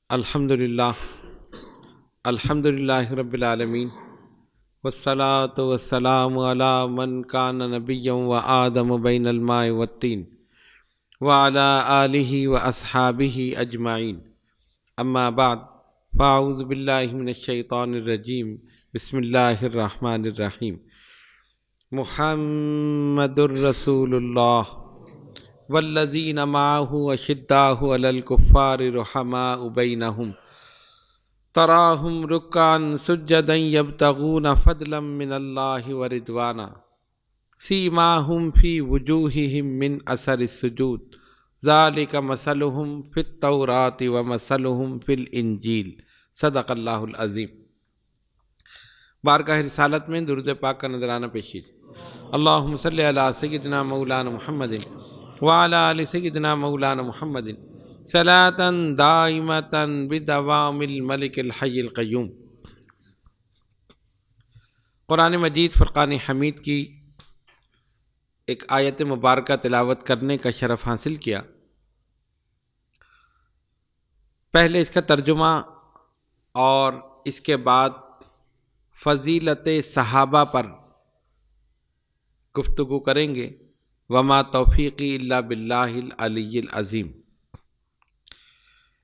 الحمدللہ رب العالمین والصلاة والسلام علی من کان نبیا و آدم بین الماء والطین وعلی آلہ و اصحابہ اجمعین، اما بعد فاعوذ باللہ من الشیطان الرجیم، بسم اللہ الرحمن الرحیم۔ محمد الرسول اللہ والذین معہ اشداء علی الکفار رحماء بینہم تراہم رکعا سجدا یبتغون فضلا من اللہ ورضوانا سیماہم فی وجوہہم من اثر السجود ذالک مثلہم فی التوراۃ ومثلہم فی الانجیل۔ صدق اللہ العظیم۔ بارگاہ رسالت میں درود پاک کا نذرانہ پیش کیجیے۔ اللہم صلی علی سیدنا مولانا محمد وعلی آل سیدنا مولانا محمد صلاۃ دائمۃ بدوام الملک الحی القیوم۔ قرآن مجید فرقان حمید کی ایک آیت مبارکہ تلاوت کرنے کا شرف حاصل کیا۔ پہلے اس کا ترجمہ اور اس کے بعد فضیلت صحابہ پر گفتگو کریں گے۔ وما توفیقی الا باللہ العلی العظیم۔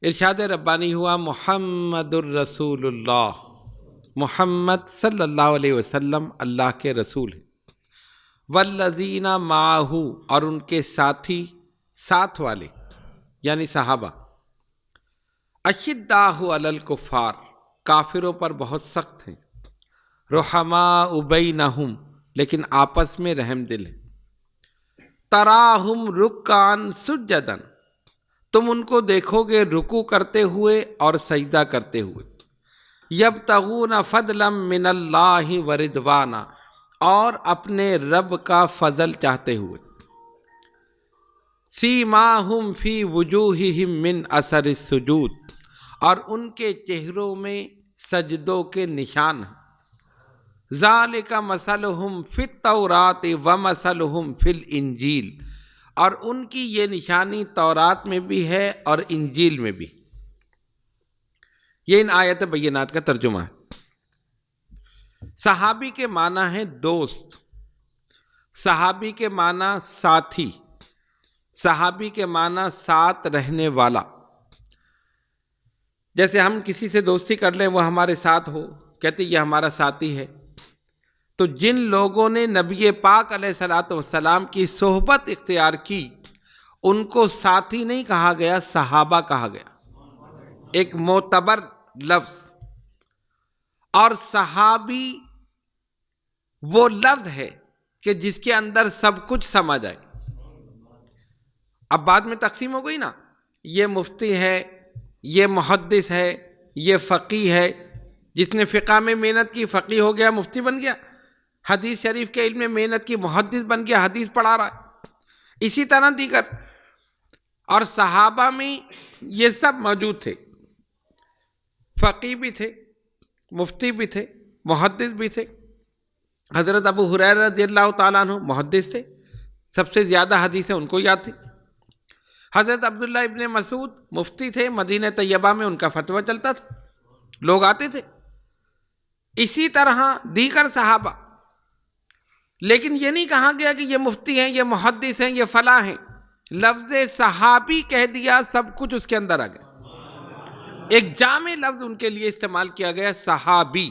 ارشاد ربانی ہوا، محمد الرسول اللہ، محمد صلی اللہ علیہ وسلم اللہ کے رسول ہیں۔ والذین معہ، اور ان کے ساتھی، ساتھ والے یعنی صحابہ، اشداء علی الکفار، کافروں پر بہت سخت ہیں، رحماء بینہم، لیکن آپس میں رحم دل ہیں، تراہم رکعا سجدا، تم ان کو دیکھو گے رکوع کرتے ہوئے اور سجدہ کرتے ہوئے، یبتغون فضلا من اللہ ورضوانا، اور اپنے رب کا فضل چاہتے ہوئے، سیماہم فی وجوہہم من اثر السجود، اور ان کے چہروں میں سجدوں کے نشان ہیں، ذالک مثلہم فی التوراۃ ومثلہم فی الانجیل، اور ان کی یہ نشانی تورات میں بھی ہے اور انجیل میں بھی۔ یہ ان آیت بینات کا ترجمہ ہے۔ صحابی کے معنی ہے دوست، صحابی کے معنی ساتھی، صحابی کے معنی ساتھ رہنے والا۔ جیسے ہم کسی سے دوستی کر لیں، وہ ہمارے ساتھ ہو، کہتے یہ ہمارا ساتھی ہے۔ تو جن لوگوں نے نبی پاک علیہ الصلوۃ والسلام کی صحبت اختیار کی، ان کو ساتھی نہیں کہا گیا، صحابہ کہا گیا، ایک معتبر لفظ۔ اور صحابی وہ لفظ ہے کہ جس کے اندر سب کچھ سما جائے۔ اب بعد میں تقسیم ہو گئی نا، یہ مفتی ہے، یہ محدث ہے، یہ فقیہ ہے۔ جس نے فقہ میں محنت کی فقیہ ہو گیا، مفتی بن گیا۔ حدیث شریف کے علم میں محنت کی محدث بن گیا، حدیث پڑھا رہا ہے۔ اسی طرح دیگر، اور صحابہ میں یہ سب موجود تھے، فقیہ بھی تھے، مفتی بھی تھے، محدث بھی تھے۔ حضرت ابو ہریرہ رضی اللہ تعالیٰ عنہ محدث تھے، سب سے زیادہ حدیثیں ان کو یاد تھی۔ حضرت عبداللہ ابن مسعود مفتی تھے، مدینہ طیبہ میں ان کا فتویٰ چلتا تھا، لوگ آتے تھے۔ اسی طرح دیگر صحابہ، لیکن یہ نہیں کہا گیا کہ یہ مفتی ہیں، یہ محدث ہیں، یہ فلاں ہیں۔ لفظ صحابی کہہ دیا، سب کچھ اس کے اندر آ گیا، ایک جامع لفظ ان کے لیے استعمال کیا گیا، صحابی۔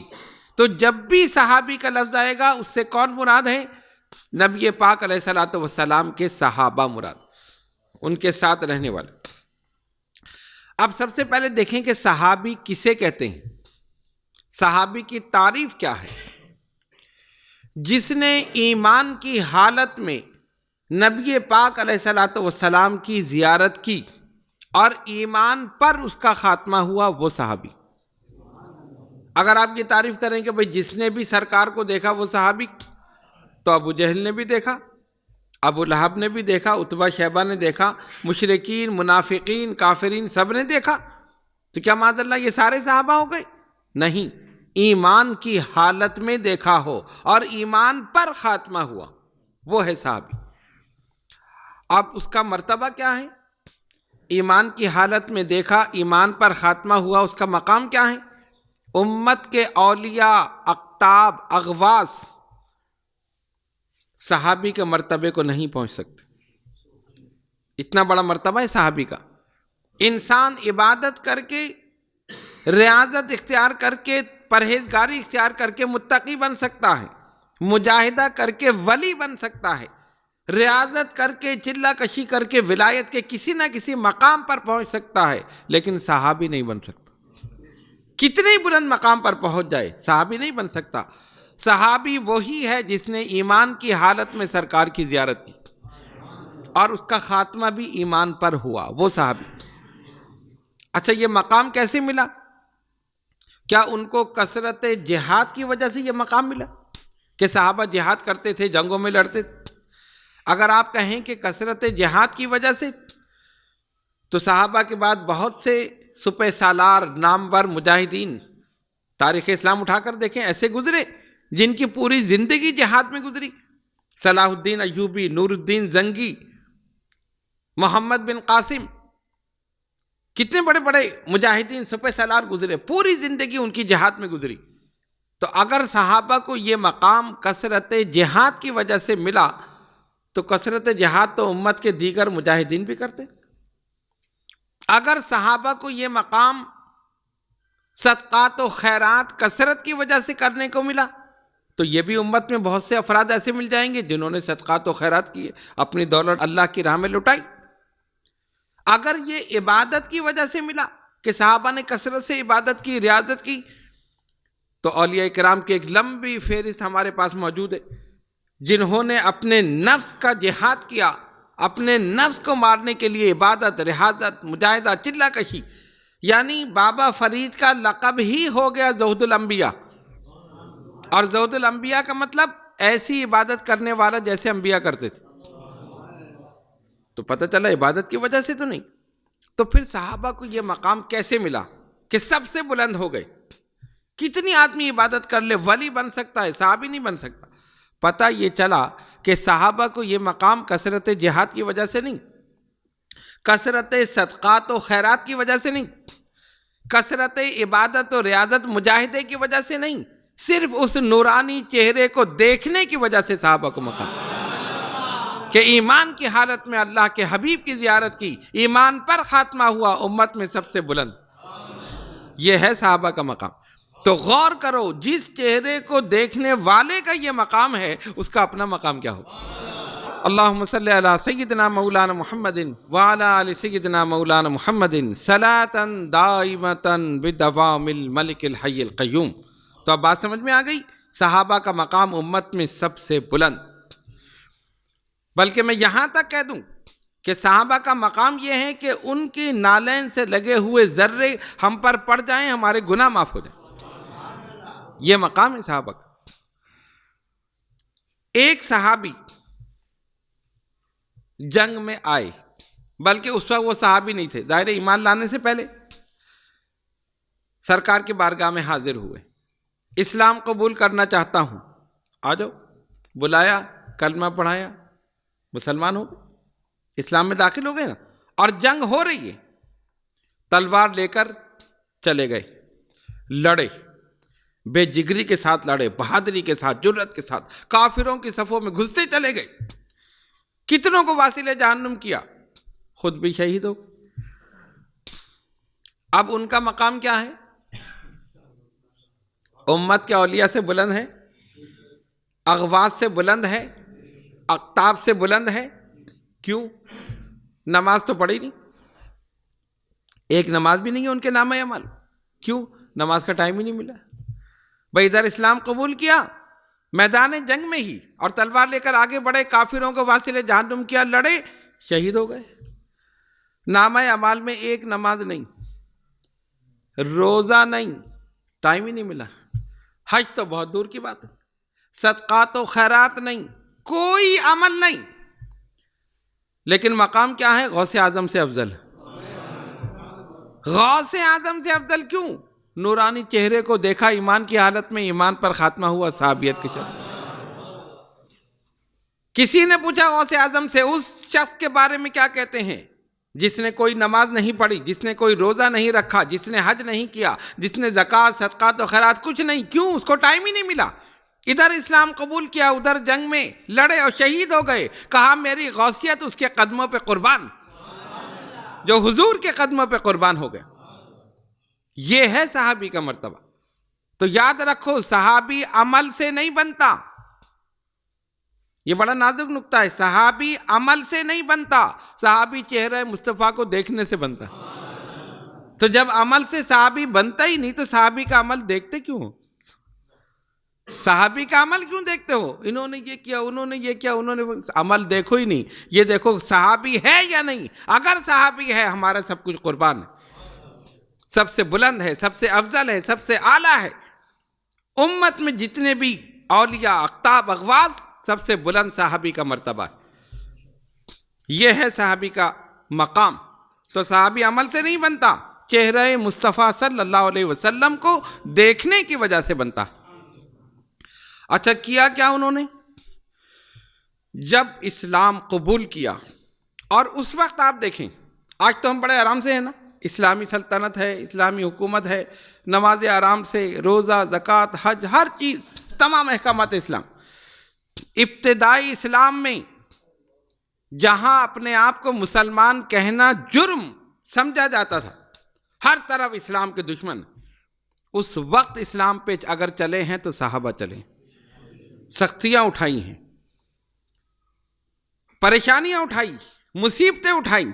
تو جب بھی صحابی کا لفظ آئے گا، اس سے کون مراد ہے؟ نبی پاک علیہ الصلوۃ والسلام کے صحابہ مراد، ان کے ساتھ رہنے والے۔ اب سب سے پہلے دیکھیں کہ صحابی کسے کہتے ہیں، صحابی کی تعریف کیا ہے؟ جس نے ایمان کی حالت میں نبی پاک علیہ الصلوۃ والسلام کی زیارت کی اور ایمان پر اس کا خاتمہ ہوا، وہ صحابی۔ اگر آپ یہ تعریف کریں کہ بھئی جس نے بھی سرکار کو دیکھا وہ صحابی، تو ابو جہل نے بھی دیکھا، ابو لہب نے بھی دیکھا، عتبہ شیبہ نے دیکھا، مشرکین، منافقین، کافرین سب نے دیکھا، تو کیا معاذ اللہ یہ سارے صحابہ ہو گئے؟ نہیں، ایمان کی حالت میں دیکھا ہو اور ایمان پر خاتمہ ہوا، وہ ہے صحابی۔ اب اس کا مرتبہ کیا ہے؟ ایمان کی حالت میں دیکھا، ایمان پر خاتمہ ہوا، اس کا مقام کیا ہے؟ امت کے اولیاء، اقطاب، اغواص صحابی کے مرتبے کو نہیں پہنچ سکتے۔ اتنا بڑا مرتبہ ہے صحابی کا۔ انسان عبادت کر کے، ریاضت اختیار کر کے، پرہیزگاری اختیار کر کے متقی بن سکتا ہے، مجاہدہ کر کے ولی بن سکتا ہے، ریاضت کر کے، چلہ کشی کر کے ولایت کے کسی نہ کسی مقام پر پہنچ سکتا ہے، لیکن صحابی نہیں بن سکتا۔ کتنے ہی بلند مقام پر پہنچ جائے، صحابی نہیں بن سکتا۔ صحابی وہی ہے جس نے ایمان کی حالت میں سرکار کی زیارت کی اور اس کا خاتمہ بھی ایمان پر ہوا، وہ صحابی۔ اچھا، یہ مقام کیسے ملا؟ کیا ان کو کثرت جہاد کی وجہ سے یہ مقام ملا کہ صحابہ جہاد کرتے تھے، جنگوں میں لڑتے تھے؟ اگر آپ کہیں کہ کثرت جہاد کی وجہ سے، تو صحابہ کے بعد بہت سے سپہ سالار، نامور مجاہدین تاریخ اسلام اٹھا کر دیکھیں، ایسے گزرے جن کی پوری زندگی جہاد میں گزری۔ صلاح الدین ایوبی، نور الدین زنگی، محمد بن قاسم، کتنے بڑے بڑے مجاہدین، سپہ سالار گزرے، پوری زندگی ان کی جہاد میں گزری۔ تو اگر صحابہ کو یہ مقام کثرت جہاد کی وجہ سے ملا، تو کثرت جہاد تو امت کے دیگر مجاہدین بھی کرتے۔ اگر صحابہ کو یہ مقام صدقات و خیرات کثرت کی وجہ سے کرنے کو ملا، تو یہ بھی امت میں بہت سے افراد ایسے مل جائیں گے جنہوں نے صدقات و خیرات کیے، اپنی دولت اللہ کی راہ میں لٹائی۔ اگر یہ عبادت کی وجہ سے ملا کہ صحابہ نے کثرت سے عبادت کی، ریاضت کی، تو اولیاء کرام کی ایک لمبی فہرست ہمارے پاس موجود ہے جنہوں نے اپنے نفس کا جہاد کیا، اپنے نفس کو مارنے کے لیے عبادت، ریاضت، مجاہدہ، چلہ کشی، یعنی بابا فرید کا لقب ہی ہو گیا زہد الانبیاء۔ اور زہد الانبیاء کا مطلب ایسی عبادت کرنے والا جیسے انبیاء کرتے تھے۔ تو پتہ چلا عبادت کی وجہ سے تو نہیں۔ تو پھر صحابہ کو یہ مقام کیسے ملا کہ سب سے بلند ہو گئے؟ کتنی آدمی عبادت کر لے ولی بن سکتا ہے، صحابی نہیں بن سکتا۔ پتہ یہ چلا کہ صحابہ کو یہ مقام کثرت جہاد کی وجہ سے نہیں، کثرت صدقات و خیرات کی وجہ سے نہیں، کثرت عبادت و ریاضت مجاہدے کی وجہ سے نہیں، صرف اس نورانی چہرے کو دیکھنے کی وجہ سے صحابہ کو مقام کہ ایمان کی حالت میں اللہ کے حبیب کی زیارت کی، ایمان پر خاتمہ ہوا، امت میں سب سے بلند۔ یہ ہے صحابہ کا مقام۔ تو غور کرو، جس چہرے کو دیکھنے والے کا یہ مقام ہے، اس کا اپنا مقام کیا ہوگا؟ اللہم صلی علی سیدنا مولانا محمد وعلی آل سیدنا مولانا محمد صلاۃ دائمۃ بدوام الملک الحی القیوم۔ تو اب بات سمجھ میں آ گئی، صحابہ کا مقام امت میں سب سے بلند۔ بلکہ میں یہاں تک کہہ دوں کہ صحابہ کا مقام یہ ہے کہ ان کی نالین سے لگے ہوئے ذرے ہم پر پڑ جائیں، ہمارے گناہ معاف ہو جائیں۔ یہ مقام ہے صحابہ کا۔ ایک صحابی جنگ میں آئے، بلکہ اس وقت وہ صحابی نہیں تھے، ظاہر ایمان لانے سے پہلے سرکار کی بارگاہ میں حاضر ہوئے، اسلام قبول کرنا چاہتا ہوں، آ جاؤ۔ بلایا، کلمہ پڑھایا، مسلمان ہو گئے، اسلام میں داخل ہو گئے نا۔ اور جنگ ہو رہی ہے، تلوار لے کر چلے گئے، لڑے، بے جگری کے ساتھ لڑے، بہادری کے ساتھ، جرأت کے ساتھ، کافروں کی صفوں میں گھستے چلے گئے، کتنوں کو واصل جہنم کیا، خود بھی شہید ہو۔ اب ان کا مقام کیا ہے؟ امت کے اولیاء سے بلند ہے، اغواص سے بلند ہے، اقطاب سے بلند ہے۔ کیوں؟ نماز تو پڑھی نہیں، ایک نماز بھی نہیں ہے ان کے نام عمل۔ کیوں؟ نماز کا ٹائم ہی نہیں ملا۔ بھائی ادھر اسلام قبول کیا میدان جنگ میں ہی، اور تلوار لے کر آگے بڑھے، کافروں کو واصل جہنم کیا، لڑے، شہید ہو گئے۔ نامہ اعمال میں ایک نماز نہیں، روزہ نہیں، ٹائم ہی نہیں ملا۔ حج تو بہت دور کی بات ہے، صدقات و خیرات نہیں، کوئی عمل نہیں، لیکن مقام کیا ہے؟ غوث اعظم سے افضل۔ غوث اعظم سے افضل کیوں؟ نورانی چہرے کو دیکھا، ایمان کی حالت میں، ایمان پر خاتمہ ہوا، صحابیت کے شرط۔ کسی نے پوچھا غوث اعظم سے اس شخص کے بارے میں کیا کہتے ہیں؟ جس نے کوئی نماز نہیں پڑھی، جس نے کوئی روزہ نہیں رکھا، جس نے حج نہیں کیا، جس نے زکوٰۃ صدقات و خیرات کچھ نہیں، کیوں؟ اس کو ٹائم ہی نہیں ملا۔ ادھر اسلام قبول کیا، ادھر جنگ میں لڑے اور شہید ہو گئے، کہا میری غوثیت اس کے قدموں پہ قربان، جو حضور کے قدموں پہ قربان ہو گئے۔ یہ ہے صحابی کا مرتبہ۔ تو یاد رکھو، صحابی عمل سے نہیں بنتا، یہ بڑا نازک نکتہ ہے، صحابی عمل سے نہیں بنتا، صحابی چہرہ مصطفیٰ کو دیکھنے سے بنتا ہے۔ تو جب عمل سے صحابی بنتا ہی نہیں تو صحابی کا عمل دیکھتے کیوں ہو؟ صحابی کا عمل کیوں دیکھتے ہو؟ انہوں نے یہ کیا، انہوں نے یہ کیا، انہوں نے عمل دیکھو ہی نہیں، یہ دیکھو صحابی ہے یا نہیں۔ اگر صحابی ہے، ہمارا سب کچھ قربان ہے، سب سے بلند ہے، سب سے افضل ہے، سب سے اعلیٰ ہے۔ امت میں جتنے بھی اولیاء، اقطاب، اغواص، سب سے بلند صحابی کا مرتبہ ہے۔ یہ ہے صحابی کا مقام۔ تو صحابی عمل سے نہیں بنتا، چہرہ مصطفیٰ صلی اللہ علیہ وسلم کو دیکھنے کی وجہ سے بنتا۔ اچھا، کیا کیا انہوں نے؟ جب اسلام قبول کیا، اور اس وقت آپ دیکھیں، آج تو ہم بڑے آرام سے ہیں نا، اسلامی سلطنت ہے، اسلامی حکومت ہے، نماز آرام سے، روزہ، زکوٰۃ، حج، ہر چیز، تمام احکامات اسلام۔ ابتدائی اسلام میں جہاں اپنے آپ کو مسلمان کہنا جرم سمجھا جاتا تھا، ہر طرف اسلام کے دشمن، اس وقت اسلام پہ اگر چلے ہیں تو صحابہ چلے، سختیاں اٹھائی ہیں، پریشانیاں اٹھائی، مصیبتیں اٹھائی،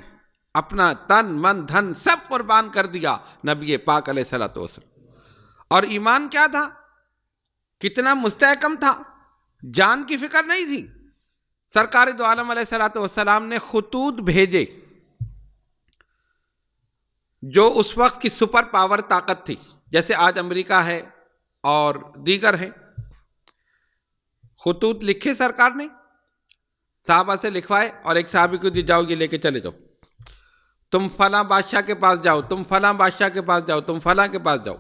اپنا تن من دھن سب قربان کر دیا نبی پاک علیہ الصلوۃ والسلام۔ اور ایمان کیا تھا، کتنا مستحکم تھا، جان کی فکر نہیں تھی۔ سرکار دو عالم علیہ الصلوۃ والسلام نے خطوط بھیجے، جو اس وقت کی سپر پاور طاقت تھی، جیسے آج امریکہ ہے اور دیگر ہیں۔ خطوط لکھے سرکار نے، صحابہ سے لکھوائے، اور ایک صحابی کو دی، جاؤ یہ لے کے چلے جاؤ، تم فلاں بادشاہ کے پاس جاؤ، تم فلاں بادشاہ کے پاس جاؤ، تم فلاں کے پاس جاؤ۔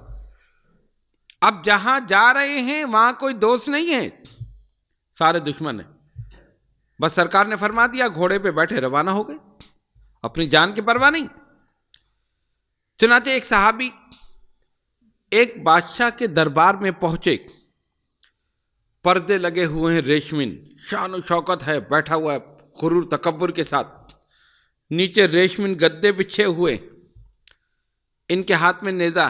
اب جہاں جا رہے ہیں وہاں کوئی دوست نہیں ہے، سارے دشمن ہیں۔ بس سرکار نے فرما دیا، گھوڑے پہ بیٹھے روانہ ہو گئے، اپنی جان کی پرواہ نہیں۔ چنانچہ ایک صحابی ایک بادشاہ کے دربار میں پہنچے، پردے لگے ہوئے ہیں ریشمین، شان و شوکت ہے، بیٹھا ہوا ہے غرور تکبر کے ساتھ، نیچے ریشمین گدے بچھے ہوئے، ان کے ہاتھ میں نیزہ،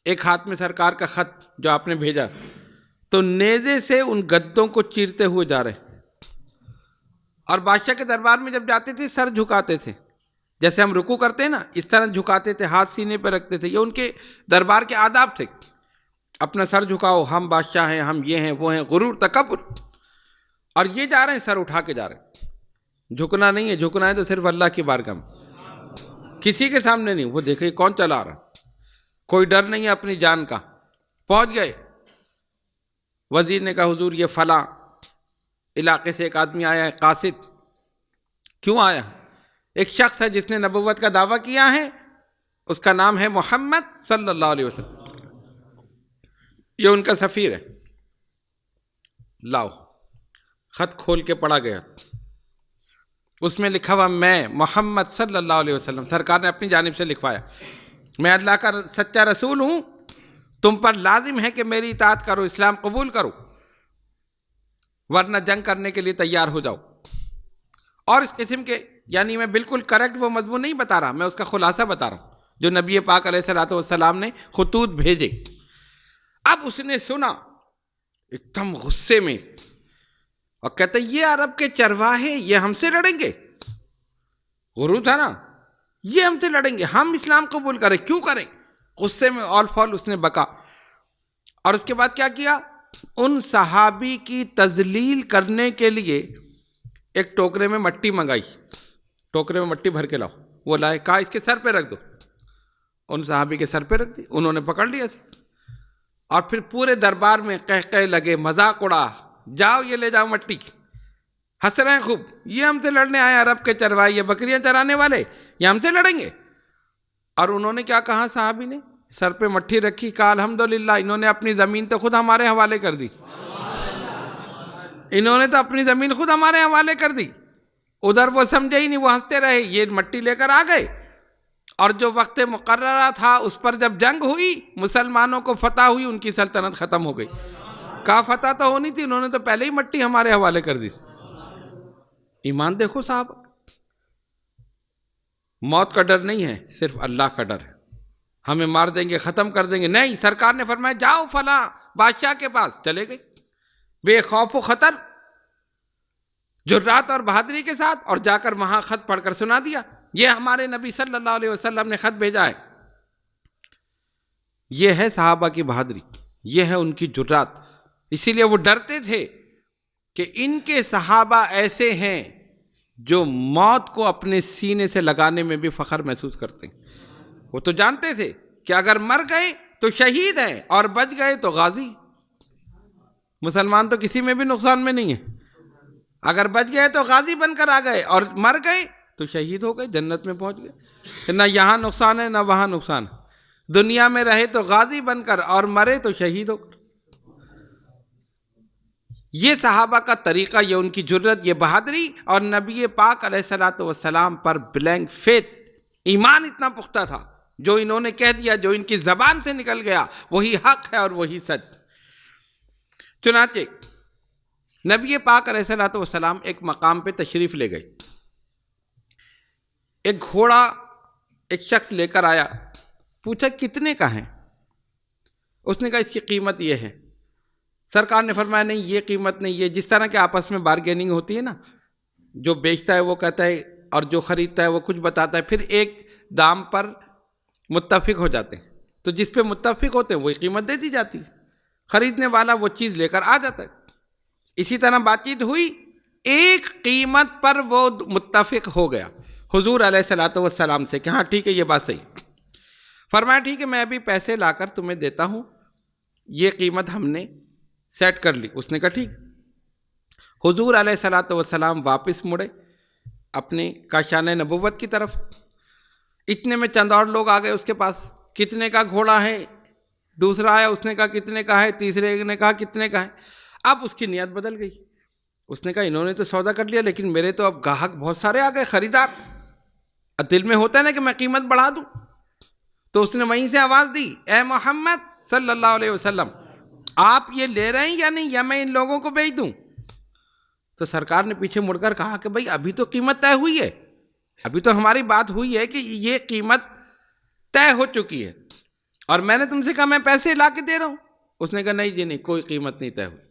ایک ہاتھ میں سرکار کا خط جو آپ نے بھیجا، تو نیزے سے ان گدوں کو چیرتے ہوئے جا رہے۔ اور بادشاہ کے دربار میں جب جاتے تھے سر جھکاتے تھے، جیسے ہم رکوع کرتے ہیں نا، اس طرح جھکاتے تھے، ہاتھ سینے پہ رکھتے تھے، یہ ان کے دربار کے آداب تھے، اپنا سر جھکاؤ، ہم بادشاہ ہیں، ہم یہ ہیں وہ ہیں، غرور تکبر۔ اور یہ جا رہے ہیں سر اٹھا کے جا رہے ہیں، جھکنا نہیں ہے، جھکنا ہے تو صرف اللہ کی بارگاہ میں، کسی کے سامنے نہیں۔ وہ دیکھے کون چلا رہا، کوئی ڈر نہیں ہے اپنی جان کا۔ پہنچ گئے، وزیر نے کہا حضور یہ فلاں علاقے سے ایک آدمی آیا ہے، قاصد۔ کیوں آیا؟ ایک شخص ہے جس نے نبوت کا دعویٰ کیا ہے، اس کا نام ہے محمد صلی اللہ علیہ وسلم، یہ ان کا سفیر ہے۔ لاؤ، خط کھول کے پڑھا گیا، اس میں لکھا ہوا میں محمد صلی اللہ علیہ وسلم، سرکار نے اپنی جانب سے لکھوایا، میں اللہ کا سچا رسول ہوں، تم پر لازم ہے کہ میری اطاعت کرو، اسلام قبول کرو، ورنہ جنگ کرنے کے لیے تیار ہو جاؤ۔ اور اس قسم کے، یعنی میں بالکل کریکٹ وہ مضمون نہیں بتا رہا، میں اس کا خلاصہ بتا رہا ہوں جو نبی پاک علیہ الصلوۃ والسلام نے خطوط بھیجے۔ اب اس نے سنا ایک دم غصے میں، اور کہتا یہ عرب کے چرواہے یہ ہم سے لڑیں گے، غرور تھا نا، یہ ہم سے لڑیں گے، ہم اسلام قبول کریں، کیوں کریں؟ غصے میں آل فال اس نے بکا۔ اور اس کے بعد کیا کیا؟ ان صحابی کی تذلیل کرنے کے لیے ایک ٹوکرے میں مٹی منگائی، ٹوکرے میں مٹی بھر کے لاؤ، وہ لائے، کہا اس کے سر پہ رکھ دو، ان صحابی کے سر پہ رکھ دی، انہوں نے پکڑ لیا اسے، اور پھر پورے دربار میں قہقہے لگے، مذاق اڑا، جاؤ یہ لے جاؤ مٹی، ہنس رہے ہیں خوب، یہ ہم سے لڑنے آئے عرب کے چرواہے، یہ بکریاں چرانے والے، یہ ہم سے لڑیں گے۔ اور انہوں نے کیا کہا؟ صحابی نے سر پہ مٹھی رکھی، کہا الحمدللہ، انہوں نے اپنی زمین تو خود ہمارے حوالے کر دی، انہوں نے تو اپنی زمین خود ہمارے حوالے کر دی۔ ادھر وہ سمجھے ہی نہیں، وہ ہنستے رہے، یہ مٹی لے کر آ گئے، اور جو وقت مقررہ تھا اس پر جب جنگ ہوئی، مسلمانوں کو فتح ہوئی، ان کی سلطنت ختم ہو گئی۔ کہا فتح تو ہونی تھی، انہوں نے تو پہلے ہی مٹی ہمارے حوالے کر دی۔ ایمان دیکھو صاحب، موت کا ڈر نہیں ہے، صرف اللہ کا ڈر ہے، ہمیں مار دیں گے، ختم کر دیں گے، نہیں، سرکار نے فرمایا جاؤ فلاں بادشاہ کے پاس، چلے گئے بے خوف و خطر، جرات اور بہادری کے ساتھ، اور جا کر وہاں خط پڑھ کر سنا دیا، یہ ہمارے نبی صلی اللہ علیہ وسلم نے خط بھیجا ہے۔ یہ ہے صحابہ کی بہادری، یہ ہے ان کی جرات، اسی لیے وہ ڈرتے تھے کہ ان کے صحابہ ایسے ہیں جو موت کو اپنے سینے سے لگانے میں بھی فخر محسوس کرتے ہیں۔ وہ تو جانتے تھے کہ اگر مر گئے تو شہید ہیں اور بچ گئے تو غازی۔ مسلمان تو کسی میں بھی نقصان میں نہیں ہے، اگر بچ گئے تو غازی بن کر آ گئے، اور مر گئے تو شہید ہو گئے، جنت میں پہنچ گئے۔ نہ یہاں نقصان ہے نہ وہاں نقصان ہے، دنیا میں رہے تو غازی بن کر، اور مرے تو شہید ہو کر۔ یہ صحابہ کا طریقہ، یہ ان کی جرت، یہ بہادری، اور نبی پاک علیہ الصلوۃ والسلام پر بلینک فیتھ، ایمان اتنا پختہ تھا، جو انہوں نے کہہ دیا، جو ان کی زبان سے نکل گیا، وہی حق ہے اور وہی سچ۔ چنانچہ نبی پاک علیہ الصلوۃ والسلام ایک مقام پہ تشریف لے گئے، ایک گھوڑا ایک شخص لے کر آیا، پوچھا کتنے کا ہے؟ اس نے کہا اس کی قیمت یہ ہے۔ سرکار نے فرمایا نہیں، یہ قیمت نہیں، یہ جس طرح کے آپس میں بارگیننگ ہوتی ہے نا، جو بیچتا ہے وہ کہتا ہے اور جو خریدتا ہے وہ کچھ بتاتا ہے، پھر ایک دام پر متفق ہو جاتے ہیں، تو جس پہ متفق ہوتے ہیں وہی قیمت دے دی جاتی ہے، خریدنے والا وہ چیز لے کر آ جاتا ہے۔ اسی طرح بات چیت ہوئی، ایک قیمت پر وہ متفق ہو گیا حضور علیہ الصلوۃ والسلام سے کہ ہاں ٹھیک ہے، یہ بات صحیح۔ فرمایا ٹھیک ہے، میں ابھی پیسے لا کر تمہیں دیتا ہوں، یہ قیمت ہم نے سیٹ کر لی۔ اس نے کہا ٹھیک۔ حضور علیہ الصلوۃ والسلام واپس مڑے اپنے کاشانِ نبوت کی طرف، اتنے میں چند اور لوگ آ گئے اس کے پاس، کتنے کا گھوڑا ہے؟ دوسرا آیا، اس نے کہا کتنے کا ہے؟ تیسرے نے کہا کتنے کا ہے؟ اب اس کی نیت بدل گئی، اس نے کہا انہوں نے تو سودا کر لیا، لیکن میرے تو اب گاہک بہت سارے آ گئے، خریدار، اب دل میں ہوتا ہے نا کہ میں قیمت بڑھا دوں، تو اس نے وہیں سے آواز دی، اے محمد صلی اللہ علیہ وسلم، آپ یہ لے رہے ہیں یا نہیں، یا میں ان لوگوں کو بیچ دوں؟ تو سرکار نے پیچھے مڑ کر کہا کہ بھائی ابھی تو قیمت طے ہوئی ہے، ابھی تو ہماری بات ہوئی ہے کہ یہ قیمت طے ہو چکی ہے، اور میں نے تم سے کہا میں پیسے لا کے دے رہا ہوں۔ اس نے کہا نہیں جی نہیں، کوئی قیمت نہیں طے ہوئی،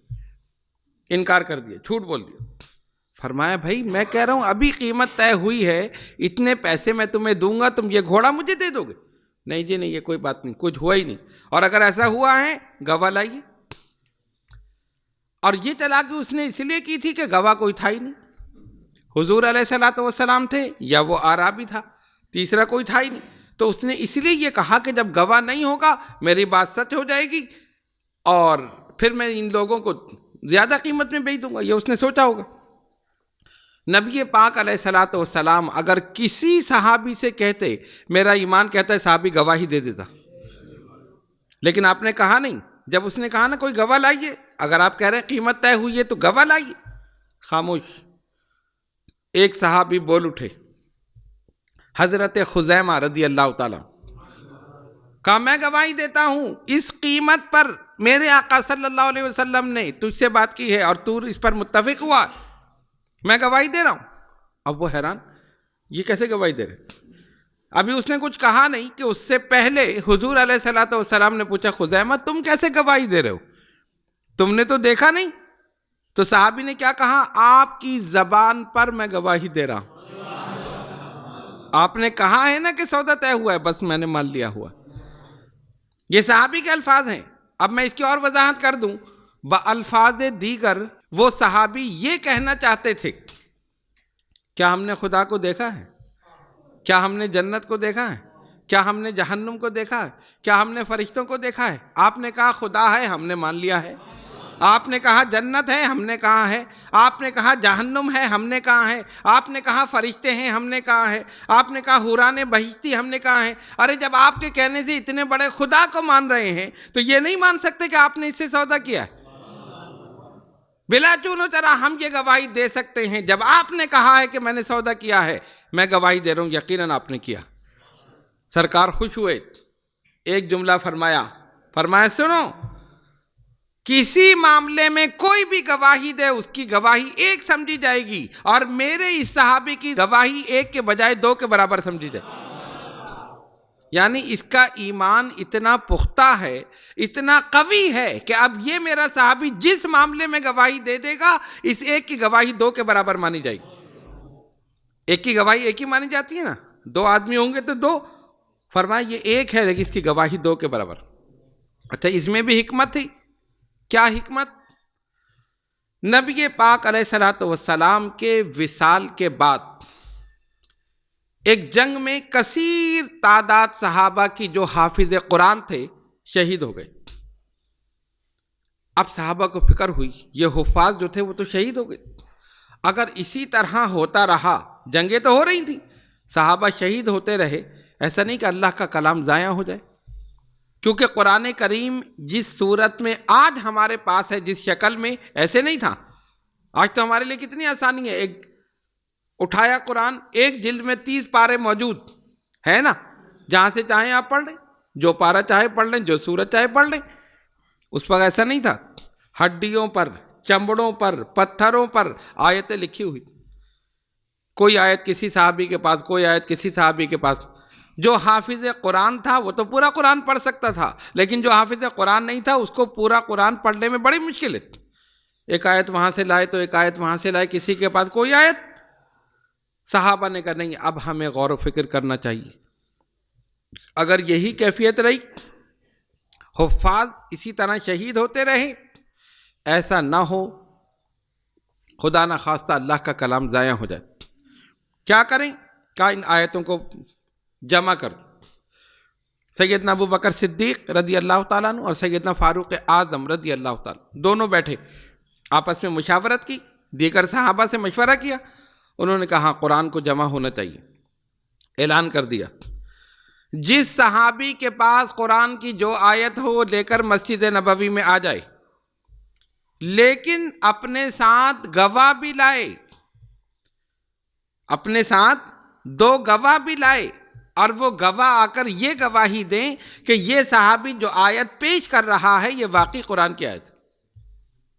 انکار کر دیا، جھوٹ بول دیا۔ فرمایا بھائی میں کہہ رہا ہوں ابھی قیمت طے ہوئی ہے، اتنے پیسے میں تمہیں دوں گا، تم یہ گھوڑا مجھے دے دو گے؟ نہیں جی نہیں، یہ کوئی بات نہیں، کچھ ہوا ہی نہیں، اور اگر ایسا ہوا ہے گواہ لائیے۔ اور یہ چلاکی اس نے اس لیے کی تھی کہ گواہ کوئی تھا ہی نہیں، حضور علیہ الصلوۃ والسلام تھے یا وہ اعرابی تھا، تیسرا کوئی تھا ہی نہیں، تو اس نے اس لیے یہ کہا کہ جب گواہ نہیں ہوگا میری بات سچ ہو جائے گی، اور پھر میں ان لوگوں کو زیادہ قیمت میں بیچ دوں گا، یہ اس نے سوچا ہوگا۔ نبی پاک علیہ الصلوۃ والسلام اگر کسی صحابی سے کہتے میرا ایمان کہتا ہے، صحابی گواہی دے دیتا، لیکن آپ نے کہا نہیں۔ جب اس نے کہا نا کوئی گواہ لائیے، اگر آپ کہہ رہے ہیں قیمت طے ہوئی ہے تو گواہ لائیے، خاموش۔ ایک صحابی بول اٹھے، حضرت خزیمہ رضی اللہ تعالیٰ، کہا میں گواہی دیتا ہوں اس قیمت پر میرے آقا صلی اللہ علیہ وسلم نے تجھ سے بات کی ہے اور تو اس پر متفق ہوا، میں گواہی دے رہا ہوں۔ اب وہ حیران، یہ کیسے گواہی دے رہے؟ ابھی اس نے کچھ کہا نہیں کہ اس سے پہلے حضور علیہ الصلوۃ والسلام نے پوچھا خزیمہ تم کیسے گواہی دے رہے ہو، تم نے تو دیکھا نہیں؟ تو صحابی نے کیا کہا، آپ کی زبان پر میں گواہی دے رہا ہوں، آپ نے کہا ہے نا کہ سودا طے ہوا ہے، بس میں نے مان لیا ہوا۔ یہ صحابی کے الفاظ ہیں۔ اب میں اس کی اور وضاحت کر دوں، بالفاظ دیگر وہ صحابی یہ کہنا چاہتے تھے، کیا ہم نے خدا کو دیکھا ہے؟ کیا ہم نے جنت کو دیکھا ہے؟ کیا ہم نے جہنم کو دیکھا ہے؟ کیا ہم نے فرشتوں کو دیکھا ہے؟ آپ نے کہا خدا ہے، ہم نے مان لیا ہے۔ آپ نے کہا جنت ہے، ہم نے کہا ہے۔ آپ نے کہا جہنم ہے، ہم نے کہا ہے۔ آپ نے کہا فرشتے ہیں، ہم نے کہا ہے۔ آپ نے کہا حوران بہشتی، ہم نے کہا ہے۔ ارے جب آپ کے کہنے سے اتنے بڑے خدا کو مان رہے ہیں تو یہ نہیں مان سکتے کہ آپ نے اس سے سودا کیا ہے؟ بلا چون و چرا ہم یہ گواہی دے سکتے ہیں، جب آپ نے کہا ہے کہ میں نے سودا کیا ہے، میں گواہی دے رہا ہوں یقیناً آپ نے کیا۔ سرکار خوش ہوئے، ایک جملہ فرمایا سنو، کسی معاملے میں کوئی بھی گواہی دے اس کی گواہی ایک سمجھی جائے گی، اور میرے اس صحابی کی گواہی ایک کے بجائے 2 کے برابر سمجھی جائے گی۔ یعنی اس کا ایمان اتنا پختہ ہے، اتنا قوی ہے کہ اب یہ میرا صحابی جس معاملے میں گواہی دے دے گا، اس ایک کی گواہی 2 کے برابر مانی جائے گی۔ ایک کی گواہی ایک ہی مانی جاتی ہے نا، 2 آدمی ہوں گے تو 2، فرمایا یہ ایک ہے لیکن اس کی گواہی 2 کے برابر۔ اچھا، اس میں بھی حکمت تھی۔ کیا حکمت؟ نبی پاک علیہ الصلوۃ والسلام کے وصال کے بعد ایک جنگ میں کثیر تعداد صحابہ کی جو حافظ قرآن تھے شہید ہو گئے۔ اب صحابہ کو فکر ہوئی یہ حفاظ جو تھے وہ تو شہید ہو گئے، اگر اسی طرح ہوتا رہا، جنگیں تو ہو رہی تھیں، صحابہ شہید ہوتے رہے، ایسا نہیں کہ اللہ کا کلام ضائع ہو جائے، کیونکہ قرآن کریم جس صورت میں آج ہمارے پاس ہے، جس شکل میں، ایسے نہیں تھا۔ آج تو ہمارے لیے کتنی آسانی ہے، ایک اٹھایا قرآن، ایک جلد میں 30 پارے موجود ہے نا، جہاں سے چاہیں آپ پڑھ لیں، جو پارہ چاہے پڑھ لیں، جو سورت چاہے پڑھ لیں۔ اس وقت ایسا نہیں تھا، ہڈیوں پر، چمڑوں پر، پتھروں پر آیتیں لکھی ہوئی، کوئی آیت کسی صحابی کے پاس، کوئی آیت کسی صحابی کے پاس۔ جو حافظ قرآن تھا وہ تو پورا قرآن پڑھ سکتا تھا، لیکن جو حافظ قرآن نہیں تھا اس کو پورا قرآن پڑھنے میں بڑی مشکل ہے، ایک آیت وہاں سے لائے تو ایک آیت وہاں سے لائے، کسی کے پاس کوئی آیت۔ صحابہ نے کہا نہیں، اب ہمیں غور و فکر کرنا چاہیے، اگر یہی کیفیت رہی، حفاظ اسی طرح شہید ہوتے رہے، ایسا نہ ہو خدا نہ خواستہ اللہ کا کلام ضائع ہو جائے، کیا کریں؟ کہا ان آیتوں کو جمع کر۔ سیدنا ابو بکر صدیق رضی اللہ تعالیٰ عنہ اور سیدنا فاروق اعظم رضی اللہ تعالیٰ دونوں بیٹھے، آپس میں مشاورت کی، دیگر صحابہ سے مشورہ کیا، انہوں نے کہا قرآن کو جمع ہونا چاہیے۔ اعلان کر دیا جس صحابی کے پاس قرآن کی جو آیت ہو وہ لے کر مسجد نبوی میں آ جائے، لیکن اپنے ساتھ گواہ بھی لائے، اپنے ساتھ 2 گواہ بھی لائے، اور وہ گواہ آ کر یہ گواہی دیں کہ یہ صحابی جو آیت پیش کر رہا ہے یہ واقعی قرآن کی آیت۔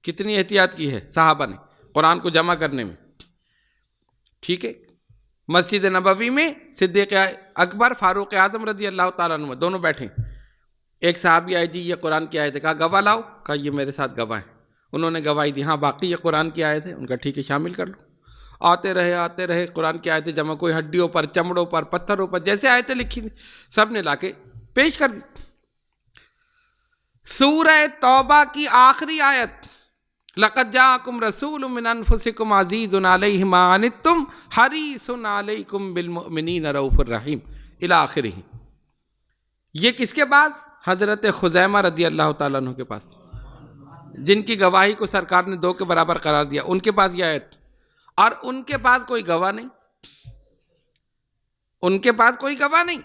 کتنی احتیاط کی ہے صحابہ نے قرآن کو جمع کرنے میں۔ ٹھیک ہے، مسجد نبوی میں صدیق اکبر فاروق اعظم رضی اللہ تعالیٰ عنہ دونوں بیٹھے، ایک صحابی آئے جی یہ قرآن کی آیت ہے، کہا گواہ لاؤ، کہا یہ میرے ساتھ گواہ ہے، انہوں نے گواہی دی، ہاں باقی یہ قرآن کی آیت ہے، ان کا ٹھیک ہے شامل کر لو۔ آتے رہے قرآن کی آیتیں جمع، کوئی ہڈیوں پر، چمڑوں پر، پتھروں پر، جیسے آیتیں لکھی تھیں سب نے لا کے پیش کر دی۔ سورہ توبہ کی آخری آیت، لَقَدْ جَاءَكُمْ رَسُولٌ مِّنْ أَنفُسِكُمْ عَزِيزٌ عَلَيْهِ مَا عَنِتُّمْ حَرِيصٌ عَلَيْكُمْ بِالْمُؤْمِنِينَ رَءُوفٌ رَحِيمٌ الی آخرہ۔ یہ کس کے پاس؟ حضرت خزیمہ رضی اللہ تعالیٰ عنہ کے پاس، جن کی گواہی کو سرکار نے 2 کے برابر قرار دیا، ان کے پاس یہ آیت، اور ان کے پاس کوئی گواہ نہیں، ان کے پاس کوئی گواہ نہیں۔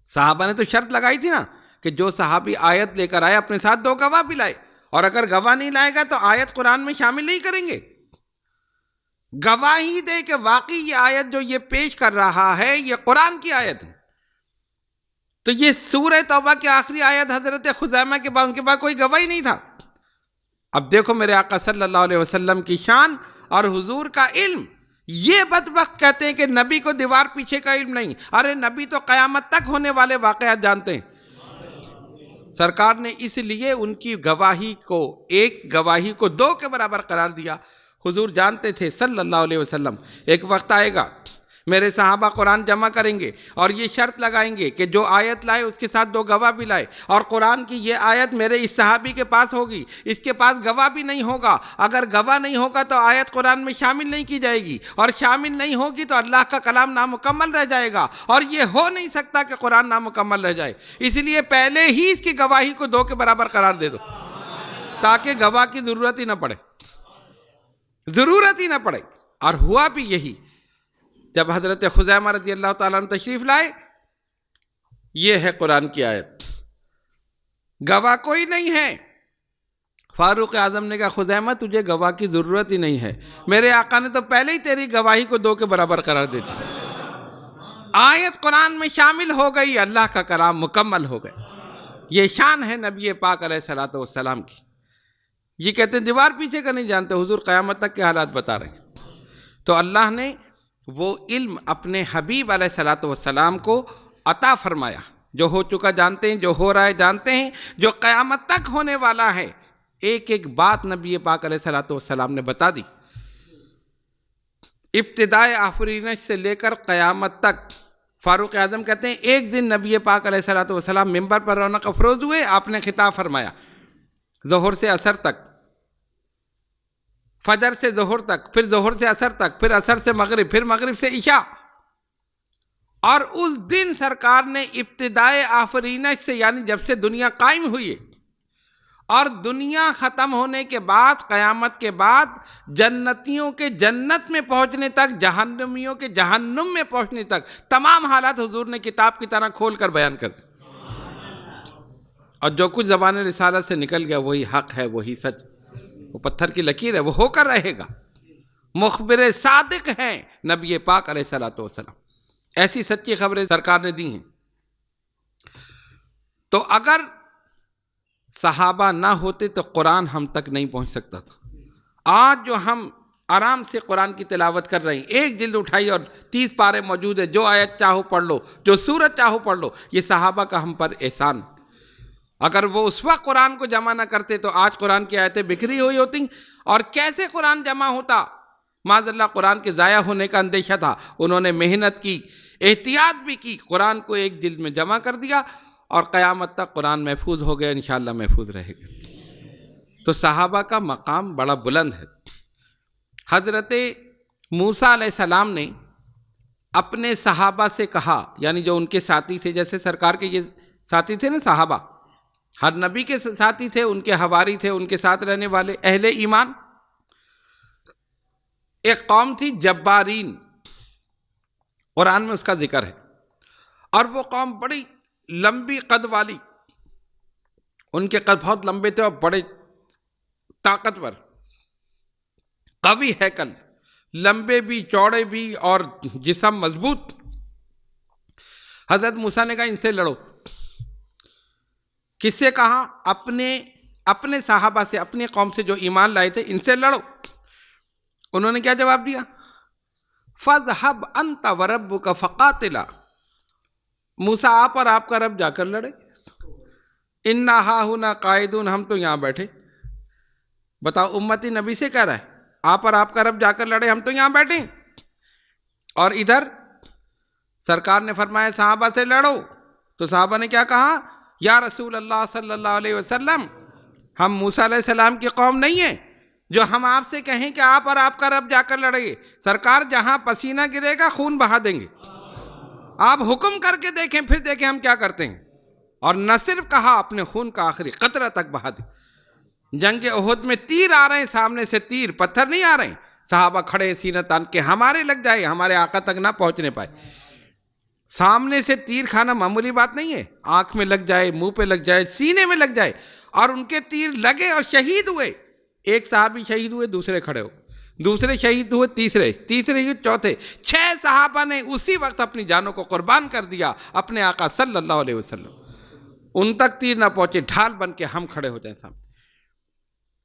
صحابہ نے تو شرط لگائی تھی نا کہ جو صحابی آیت لے کر آئے اپنے ساتھ 2 گواہ بھی لائے، اور اگر گواہ نہیں لائے گا تو آیت قرآن میں شامل نہیں کریں گے، گواہی دے کہ واقعی یہ آیت جو یہ پیش کر رہا ہے یہ قرآن کی آیت ہے۔ تو یہ سورہ توبہ کی آخری آیت حضرت خزیمہ کے بعد ان کے پاس کوئی گواہی نہیں تھا۔ اب دیکھو میرے آقا صلی اللہ علیہ وسلم کی شان اور حضور کا علم، یہ بدبخت کہتے ہیں کہ نبی کو دیوار پیچھے کا علم نہیں، ارے نبی تو قیامت تک ہونے والے واقعات جانتے ہیں۔ سرکار نے اس لیے ان کی گواہی کو، ایک گواہی کو 2 کے برابر قرار دیا۔ حضور جانتے تھے صلی اللہ علیہ وسلم ایک وقت آئے گا میرے صحابہ قرآن جمع کریں گے اور یہ شرط لگائیں گے کہ جو آیت لائے اس کے ساتھ 2 گواہ بھی لائے، اور قرآن کی یہ آیت میرے اس صحابی کے پاس ہوگی، اس کے پاس گواہ بھی نہیں ہوگا، اگر گواہ نہیں ہوگا تو آیت قرآن میں شامل نہیں کی جائے گی، اور شامل نہیں ہوگی تو اللہ کا کلام نامکمل رہ جائے گا، اور یہ ہو نہیں سکتا کہ قرآن نامکمل رہ جائے، اس لیے پہلے ہی اس کی گواہی کو 2 کے برابر قرار دے دو تاکہ گواہ کی ضرورت ہی نہ پڑے، ضرورت ہی نہ پڑے۔ اور ہوا بھی یہی، جب حضرت خزیمہ رضی اللہ تعالیٰ عنہ تشریف لائے، یہ ہے قرآن کی آیت، گواہ کوئی نہیں ہے، فاروق اعظم نے کہا خزیمہ تجھے گواہ کی ضرورت ہی نہیں ہے، میرے آقا نے تو پہلے ہی تیری گواہی کو 2 کے برابر قرار دے دی۔ آیت قرآن میں شامل ہو گئی، اللہ کا کلام مکمل ہو گیا۔ یہ شان ہے نبی پاک علیہ الصلوۃ والسلام کی۔ یہ کہتے ہیں دیوار پیچھے کا نہیں جانتے، حضور قیامت تک کے حالات بتا رہے ہیں۔ تو اللہ نے وہ علم اپنے حبیب علیہ الصلوۃ والسلام کو عطا فرمایا، جو ہو چکا جانتے ہیں، جو ہو رہا ہے جانتے ہیں، جو قیامت تک ہونے والا ہے ایک ایک بات نبی پاک علیہ الصلوۃ والسلام نے بتا دی۔ ابتدائے آفرینش سے لے کر قیامت تک فاروق اعظم کہتے ہیں ایک دن نبی پاک علیہ الصلوۃ والسلام ممبر پر رونق افروز ہوئے، آپ نے خطاب فرمایا ظہر سے عصر تک، فجر سے ظہر تک، پھر ظہر سے عصر تک، پھر عصر سے مغرب، پھر مغرب سے عشاء۔ اور اس دن سرکار نے ابتدائے آفرینش سے یعنی جب سے دنیا قائم ہوئی ہے اور دنیا ختم ہونے کے بعد قیامت کے بعد جنتیوں کے جنت میں پہنچنے تک، جہنمیوں کے جہنم میں پہنچنے تک تمام حالات حضور نے کتاب کی طرح کھول کر بیان کر دی۔ اور جو کچھ زبان رسالت سے نکل گیا وہی حق ہے، وہی سچ، وہ پتھر کی لکیر ہے، وہ ہو کر رہے گا۔ مخبر صادق ہیں نبی پاک علیہ الصلوۃ والسلام، ایسی سچی خبریں سرکار نے دی ہیں۔ تو اگر صحابہ نہ ہوتے تو قرآن ہم تک نہیں پہنچ سکتا تھا۔ آج جو ہم آرام سے قرآن کی تلاوت کر رہے ہیں، ایک جلد اٹھائی اور 30 پارے موجود ہے، جو آیت چاہو پڑھ لو، جو سورت چاہو پڑھ لو، یہ صحابہ کا ہم پر احسان۔ اگر وہ اس وقت قرآن کو جمع نہ کرتے تو آج قرآن کی آیتیں بکھری ہوئی ہوتی، اور کیسے قرآن جمع ہوتا؟ معاذ اللہ قرآن کے ضائع ہونے کا اندیشہ تھا، انہوں نے محنت کی، احتیاط بھی کی، قرآن کو ایک جلد میں جمع کر دیا اور قیامت تک قرآن محفوظ ہو گیا، انشاءاللہ محفوظ رہے گا۔ تو صحابہ کا مقام بڑا بلند ہے۔ حضرت موسیٰ علیہ السلام نے اپنے صحابہ سے کہا، یعنی جو ان کے ساتھی تھے، جیسے سرکار کے یہ ساتھی تھے نا صحابہ، ہر نبی کے ساتھی تھے، ان کے حواری تھے، ان کے ساتھ رہنے والے اہل ایمان۔ ایک قوم تھی جبارین، قرآن میں اس کا ذکر ہے، اور وہ قوم بڑی لمبی قد والی، ان کے قد بہت لمبے تھے اور بڑے طاقتور، قوی ہیکل، لمبے بھی چوڑے بھی اور جسم مضبوط۔ حضرت موسیٰ نے کہا ان سے لڑو۔ کس سے کہا؟ اپنے صحابہ سے، اپنی قوم سے جو ایمان لائے تھے، ان سے لڑو۔ انہوں نے کیا جواب دیا؟ فَاذْهَبْ أَنْتَ وَرَبُّكَ فَقَاتِلَا، موسیٰ آپ اور آپ کا رب جا کر لڑے، اِنَّا ہَاہُنَا قَاعِدُونَ، ہم تو یہاں بیٹھے۔ بتاؤ، امتی نبی سے کہہ رہا ہے آپ اور آپ کا رب جا کر لڑے، ہم تو یہاں بیٹھے۔ اور ادھر سرکار نے فرمایا صحابہ سے لڑو، تو صحابہ نے کیا کہا؟ یا رسول اللہ صلی اللہ علیہ وسلم، ہم موسیٰ علیہ السلام کی قوم نہیں ہیں جو ہم آپ سے کہیں کہ آپ اور آپ کا رب جا کر لڑیں گے۔ سرکار جہاں پسینہ گرے گا خون بہا دیں گے، آپ حکم کر کے دیکھیں، پھر دیکھیں ہم کیا کرتے ہیں۔ اور نہ صرف کہا، اپنے خون کا آخری قطرہ تک بہا دی۔ جنگ احد میں تیر آ رہے ہیں، سامنے سے تیر، پتھر نہیں آ رہے ہیں، صحابہ کھڑے سینہ تان کے، ہمارے لگ جائے، ہمارے آقا تک نہ پہنچنے پائے۔ سامنے سے تیر کھانا معمولی بات نہیں ہے، آنکھ میں لگ جائے، منہ پہ لگ جائے، سینے میں لگ جائے، اور ان کے تیر لگے اور شہید ہوئے۔ ایک صحابی شہید ہوئے، دوسرے کھڑے ہو، دوسرے شہید ہوئے، تیسرے شہید، چوتھے، 6 صحابہ نے اسی وقت اپنی جانوں کو قربان کر دیا اپنے آقا صلی اللہ علیہ وسلم۔ ان تک تیر نہ پہنچے، ڈھال بن کے ہم کھڑے ہو جائیں سامنے۔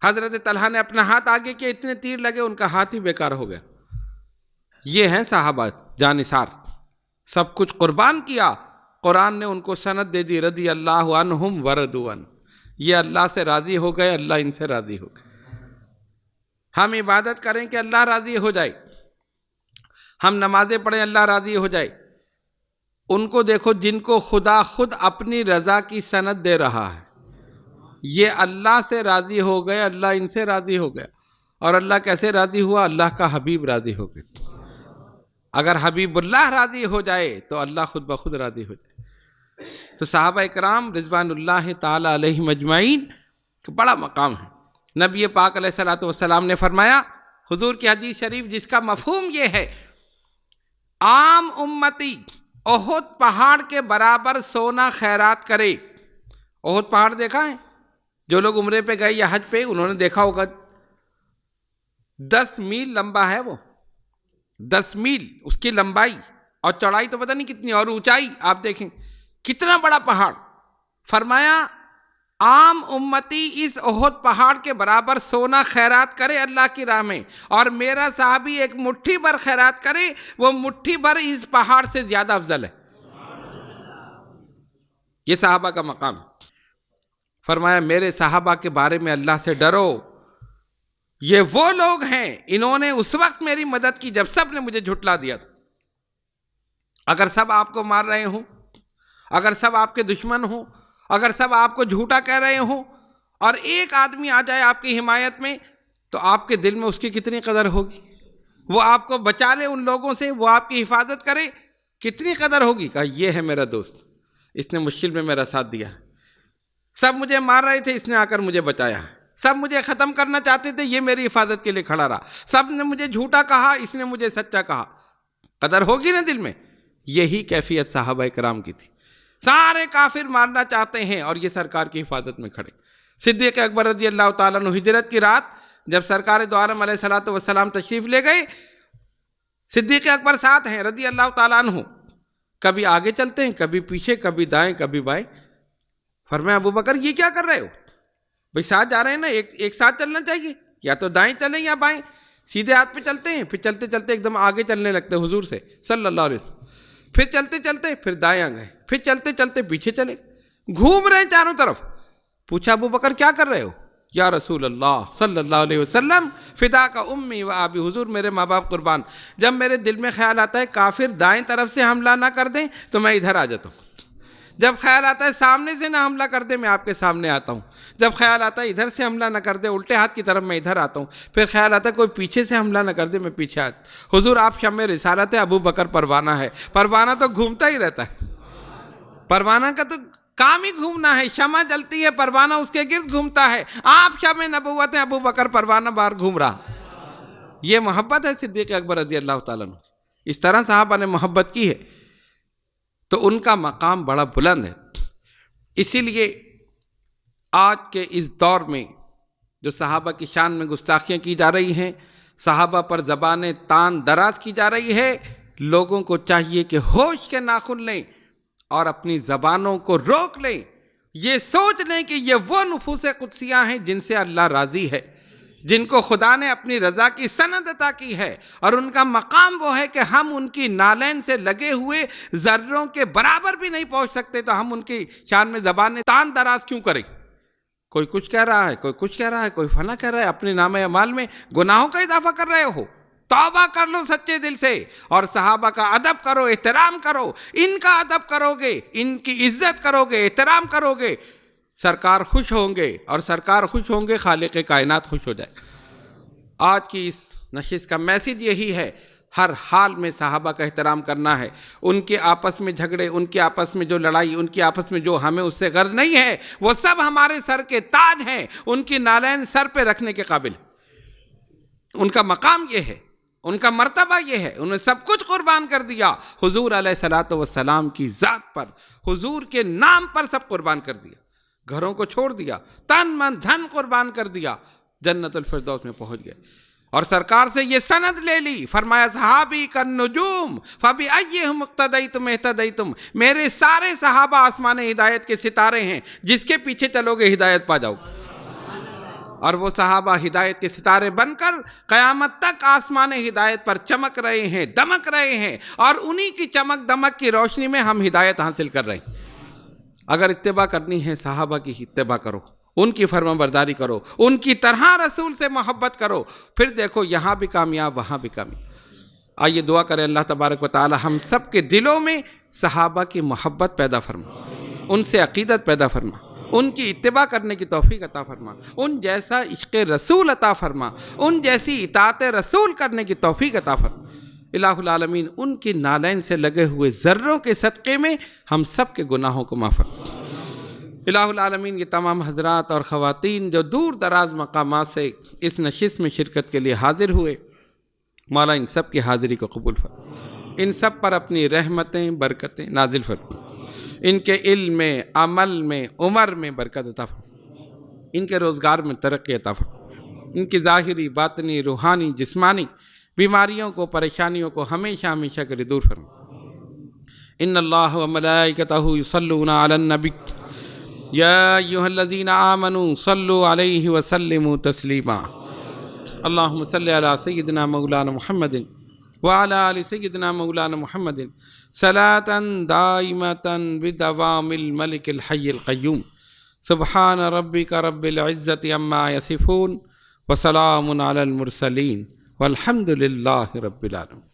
حضرت طلحہ نے اپنا ہاتھ آگے کیا، اتنے تیر لگے ان کا ہاتھ ہی بیکار ہو گیا۔ یہ ہیں صحابہ جانثار، سب کچھ قربان کیا۔ قرآن نے ان کو سند دے دی، رضی اللہ عنہم ورضوا عنہ، یہ اللہ سے راضی ہو گئے، اللہ ان سے راضی ہو گئے۔ ہم عبادت کریں کہ اللہ راضی ہو جائے، ہم نمازیں پڑھیں اللہ راضی ہو جائے۔ ان کو دیکھو جن کو خدا خود اپنی رضا کی سند دے رہا ہے، یہ اللہ سے راضی ہو گئے، اللہ ان سے راضی ہو گیا۔ اور اللہ کیسے راضی ہوا؟ اللہ کا حبیب راضی ہو گئے۔ اگر حبیب اللہ راضی ہو جائے تو اللہ خود بخود راضی ہو جائے۔ تو صحابہ اکرام رضوان اللہ تعالی علیہم اجمعین کا بڑا مقام ہے۔ نبی پاک علیہ الصلوۃ والسلام نے فرمایا، حضور کی حدیث شریف جس کا مفہوم یہ ہے، عام امتی احد پہاڑ کے برابر سونا خیرات کرے۔ احد پہاڑ دیکھا ہے جو لوگ عمرے پہ گئے یا حج پہ، انہوں نے دیکھا ہوگا 10 میل لمبا ہے وہ، 10 میل اس کی لمبائی، اور چوڑائی تو پتہ نہیں کتنی، اور اونچائی آپ دیکھیں کتنا بڑا پہاڑ۔ فرمایا عام امتی اس احد پہاڑ کے برابر سونا خیرات کرے اللہ کی راہ میں، اور میرا صحابی ایک مٹھی بھر خیرات کرے، وہ مٹھی بھر اس پہاڑ سے زیادہ افضل ہے۔ یہ صحابہ کا مقام ہے۔ فرمایا میرے صحابہ کے بارے میں اللہ سے ڈرو، یہ وہ لوگ ہیں انہوں نے اس وقت میری مدد کی جب سب نے مجھے جھٹلا دیا تھا۔ اگر سب آپ کو مار رہے ہوں، اگر سب آپ کے دشمن ہوں، اگر سب آپ کو جھوٹا کہہ رہے ہوں، اور ایک آدمی آ جائے آپ کی حمایت میں، تو آپ کے دل میں اس کی کتنی قدر ہوگی؟ وہ آپ کو بچا لے ان لوگوں سے، وہ آپ کی حفاظت کرے، کتنی قدر ہوگی؟ کہا یہ ہے میرا دوست، اس نے مشکل میں میرا ساتھ دیا۔ سب مجھے مار رہے تھے، اس نے آ کر مجھے بچایا۔ سب مجھے ختم کرنا چاہتے تھے، یہ میری حفاظت کے لیے کھڑا رہا۔ سب نے مجھے جھوٹا کہا، اس نے مجھے سچا کہا۔ قدر ہوگی نا دل میں؟ یہی کیفیت صحابہ کرام کی تھی۔ سارے کافر مارنا چاہتے ہیں اور یہ سرکار کی حفاظت میں کھڑے۔ صدیق اکبر رضی اللہ تعالیٰ عنہ ہجرت کی رات جب سرکار دو عالم علیہ الصلوۃ والسلام تشریف لے گئے، صدیق اکبر ساتھ ہیں رضی اللہ تعالیٰ عنہ، کبھی آگے چلتے ہیں، کبھی پیچھے، کبھی دائیں کبھی بائیں۔ فرمایا ابو بکر یہ کیا کر رہے ہو؟ بھئی ساتھ جا رہے ہیں نا، ایک ساتھ چلنا چاہیے، یا تو دائیں چلیں یا بائیں، سیدھے ہاتھ پہ چلتے ہیں، پھر چلتے چلتے ایک دم آگے چلنے لگتے حضور سے صلی اللہ علیہ وسلم، پھر چلتے چلتے پھر دائیں گئے، پھر چلتے چلتے پیچھے چلے، گھوم رہے ہیں چاروں طرف۔ پوچھا ابو بکر کیا کر رہے ہو؟ یا رسول اللہ صلی اللہ علیہ وسلم فدا کا امی و ابی، حضور میرے ماں باپ قربان، جب میرے دل میں خیال آتا ہے کافر دائیں طرف سے حملہ نہ کر دیں تو میں ادھر آ جاتا ہوں، جب خیال آتا ہے سامنے سے نہ حملہ کر دے میں آپ کے سامنے آتا ہوں، جب خیال آتا ہے ادھر سے حملہ نہ کر دے الٹے ہاتھ کی طرف میں ادھر آتا ہوں، پھر خیال آتا ہے کوئی پیچھے سے حملہ نہ کر دے میں پیچھے آتا ہوں۔ حضور آپ شمع رسالت ہے، ابو بکر پروانہ ہے، پروانہ تو گھومتا ہی رہتا ہے، پروانہ کا تو کام ہی گھومنا ہے، شمع جلتی ہے پروانہ اس کے گرد گھومتا ہے، آپ شمع نبوت ہیں، ابو بکر پروانہ باہر گھوم رہا۔ یہ محبت ہے صدیق اکبر رضی اللہ تعالیٰ عنہ، اس طرح صحابہ نے محبت کی ہے تو ان کا مقام بڑا بلند ہے۔ اسی لیے آج کے اس دور میں جو صحابہ کی شان میں گستاخیاں کی جا رہی ہیں، صحابہ پر زبانیں تان دراز کی جا رہی ہے، لوگوں کو چاہیے کہ ہوش کے ناخن لیں اور اپنی زبانوں کو روک لیں، یہ سوچ لیں کہ یہ وہ نفوس قدسیاں ہیں جن سے اللہ راضی ہے، جن کو خدا نے اپنی رضا کی سند عطا کی ہے، اور ان کا مقام وہ ہے کہ ہم ان کی نالین سے لگے ہوئے ذروں کے برابر بھی نہیں پہنچ سکتے، تو ہم ان کی شان میں زبانیں تان دراز کیوں کریں؟ کوئی کچھ کہہ رہا ہے، کوئی کچھ کہہ رہا ہے، کوئی فلاں کہہ رہا ہے، اپنے نام اعمال میں گناہوں کا اضافہ کر رہے ہو، توبہ کر لو سچے دل سے، اور صحابہ کا ادب کرو، احترام کرو، ان کا ادب کرو گے، ان کی عزت کرو گے، احترام کرو گے، سرکار خوش ہوں گے، اور سرکار خوش ہوں گے خالق کائنات خوش ہو جائے۔ آج کی اس نشست کا میسیج یہی ہے، ہر حال میں صحابہ کا احترام کرنا ہے، ان کے آپس میں جھگڑے، ان کے آپس میں جو لڑائی، ان کے آپس میں جو ہمیں اس سے غرض نہیں ہے، وہ سب ہمارے سر کے تاج ہیں، ان کی نالین سر پہ رکھنے کے قابل، ان کا مقام یہ ہے، ان کا مرتبہ یہ ہے، انہوں نے سب کچھ قربان کر دیا، حضور علیہ الصلوۃ والسلام کی ذات پر، حضور کے نام پر سب قربان کر دیا، گھروں کو چھوڑ دیا، تن من دھن قربان کر دیا، جنت الفردوس میں پہنچ گئے، اور سرکار سے یہ سند لے لی، فرمایا صحابی کالنجوم فبأیہم اقتدیتم اہتدیتم، میرے سارے صحابہ آسمان ہدایت کے ستارے ہیں، جس کے پیچھے چلو گے ہدایت پا جاؤ گے، اور وہ صحابہ ہدایت کے ستارے بن کر قیامت تک آسمان ہدایت پر چمک رہے ہیں، دمک رہے ہیں، اور انہی کی چمک دمک کی روشنی میں ہم ہدایت حاصل کر رہے ہیں۔ اگر اتباع کرنی ہے صحابہ کی اتباع کرو، ان کی فرما برداری کرو، ان کی طرح رسول سے محبت کرو، پھر دیکھو یہاں بھی کامیاب وہاں بھی کامیاب۔ آئیے دعا کریں اللہ تبارک و تعالی ہم سب کے دلوں میں صحابہ کی محبت پیدا فرما، ان سے عقیدت پیدا فرما، ان کی اتباع کرنے کی توفیق عطا فرما، ان جیسا عشق رسول عطا فرما، ان جیسی اطاعت رسول کرنے کی توفیق عطا فرما۔ الہ العالمین ان کی نالین سے لگے ہوئے ذروں کے صدقے میں ہم سب کے گناہوں کو معاف فرما۔ الہ العالمین یہ تمام حضرات اور خواتین جو دور دراز مقامات سے اس نشست میں شرکت کے لیے حاضر ہوئے، مولا ان سب کی حاضری کو قبول فرما، ان سب پر اپنی رحمتیں برکتیں نازل فرما، ان کے علم میں، عمل میں، عمر میں برکت عطا فرما۔ ان کے روزگار میں ترقی عطا فرما، ان کی ظاہری، باطنی، روحانی، جسمانی بیماریوں کو، پریشانیوں کو ہمیشہ ہمیشہ کے لیے دور فرما۔ ان اللہ و ملائکتہ یصلون علی النبی یا ایھا الذین آمنوا صلوا علیہ وسلموا تسلیما۔ اللہم صلی علی سیدنا مولانا محمد وعلی آل سیدنا مولانا محمد صلاۃ دائمۃ بدوام الملک الحی القیوم۔ سبحان ربک رب العزۃ عما یصفون وسلام علی المرسلین والحمد للہ رب العالمین۔